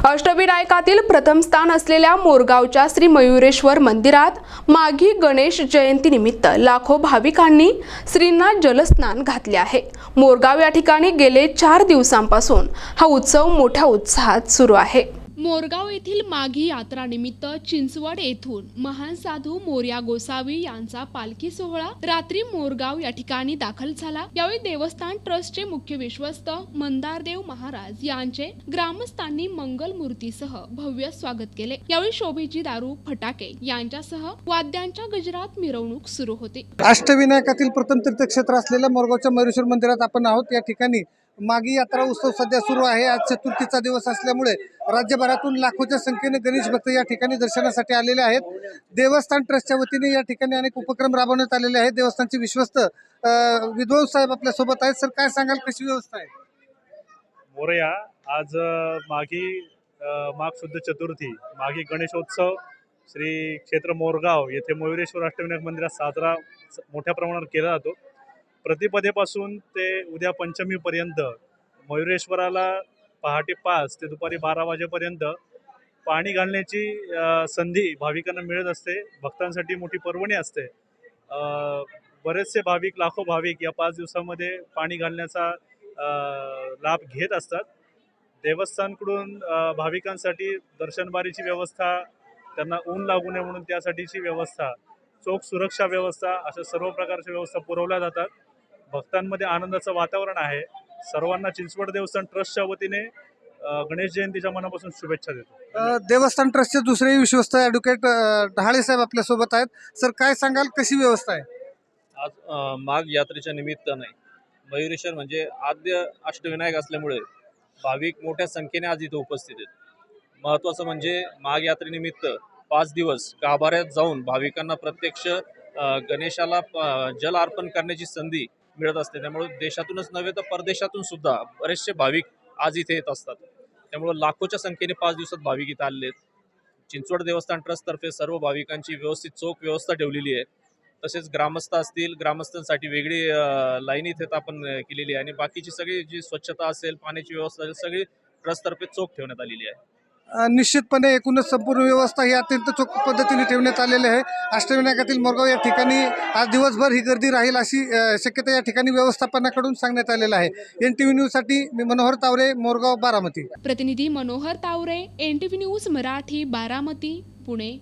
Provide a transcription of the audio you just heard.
अष्टविनायकातील प्रथम स्थान असलेल्या मोरगावच्या श्री मयुरेश्वर मंदिरात माघी गणेश जयंतीनिमित्त लाखो भाविकांनी श्रींना जलस्नान घातले आहे। मोरगाव या ठिकाणी गेले 4 दिवसांपासून हा उत्सव मोठ्या उत्साहात सुरू आहे। मोरगाव येथील माघी यात्रा निमित्त चिंचवड येथून महान साधू मोरया गोसावी यांचा पालखी सोहळा रात्री मोरगाव या ठिकाणी दाखल झाला। यावेळी देवस्थान ट्रस्टचे मुख्य विश्वस्त मंदारदेव महाराज यांचे ग्रामस्थांनी मंगल मूर्तीसह भव्य स्वागत केले। यावेळी शोभेची दारू, फटाके यांच्यासह वाद्यांच्या गजरात मिरवणूक सुरू होती। अष्टविनायकातील प्रथम तीर्थक्षेत्र असलेल्या मोरगावच्या मयुरेश्वर मंदिरात आपण आहोत। या ठिकाणी माघी यात्रा उत्सव सध्या सुरू आहे। आज चतुर्थीचा दिवस असल्यामुळे राज्यभरातून लाखोच्या संख्येने गणेश भक्त या ठिकाणी दर्शनासाठी आलेले आहेत। देवस्थान ट्रस्टच्या वतीने या ठिकाणी अनेक उपक्रम राबवण्यात आलेले आहेत। देवस्थानचे विश्वस्त विद्वांस साहेब आपल्या सोबत आहेत। सर, काय सांगाल, कशी व्यवस्था आहे? मोरया आज माघ शुद्ध चतुर्थी माघी गणेशोत्सव श्री क्षेत्र मोरगाव येथे मयुरेश्वर अष्टविनायक मंदिरात साजरा मोठ्या प्रमाणावर केला जातो। प्रतिपदेपासून ते उद्या पंचमीपर्यंत मयुरेश्वराला पहाटे 5 ते दुपारी 12 वाजेपर्यंत पाणी घालण्याची संधी भाविकांना मिळत असते। भक्तांसाठी मोठी पर्वणी असते। बरेचसे भाविक, लाखो भाविक या 5 दिवसामध्ये पाणी घालण्याचा लाभ घेत असतात। देवस्थानकडून भाविकांसाठी दर्शनबारीची व्यवस्था, त्यांना ऊन लागू नये म्हणून त्यासाठीची व्यवस्था, चोख सुरक्षा व्यवस्था, अशा सर्व प्रकारच्या व्यवस्था पुरवल्या जातात। भक्तांमध्ये आनंदाचं वातावरण आहे। सर्वांना चिंचवड देवस्थान ट्रस्टच्या वतीने गणेश जयंतीच्या मनापासून शुभेच्छा देतो। देवस्थान ट्रस्टचे दुसरे विश्वस्त ॲडव्होकेट ढाळे साहेब आपल्या सोबत आहेत। सर, काय सांगाल, कशी व्यवस्था आहे? आज माघ यात्रेच्या निमित्ताने मयुरेश्वर म्हणजे आद्य अष्टविनायक असल्यामुळे भाविक मोठ्या संख्येने आज इथे उपस्थित आहेत। महत्त्वाचं म्हणजे माघ यात्रेनिमित्त 5 दिवस गाभाऱ्यात जाऊन भाविकांना प्रत्यक्ष गणेशाला जल अर्पण करण्याची संधी मिळत असते। त्यामुळे देशातूनच नव्हे तर परदेशातून सुद्धा बरेचसे भाविक आज इथे येत असतात। त्यामुळे लाखोच्या संख्येने 5 दिवसात भाविक इथे आले आहेत। चिंचवड देवस्थान ट्रस्टतर्फे सर्व भाविकांची व्यवस्थित चोख व्यवस्था ठेवलेली आहे। तसेच ग्रामस्थ असतील, ग्रामस्थांसाठी वेगळी लाईन इथे आपण केलेली आहे आणि बाकीची सगळी जी स्वच्छता असेल, पाण्याची व्यवस्था असेल, सगळी ट्रस्टतर्फे चोख ठेवण्यात आलेली आहे। निश्चितपणे एकूणच संपूर्ण व्यवस्था ही अत्यंत चोख पद्धतीने ठेवण्यात आलेली आहे। अष्टविनायकातील मोरगाव या ठिकाणी आज दिवसभर ही गर्दी राहील अशी शक्यता या ठिकाणी व्यवस्थापनाकडून सांगण्यात आलेलं आहे। NTV न्यूजसाठी मी मनोहर तावरे, मोरगाव, बारामती। प्रतिनिधी मनोहर तावरे, NTV न्यूज मराठी, बारामती, पुणे।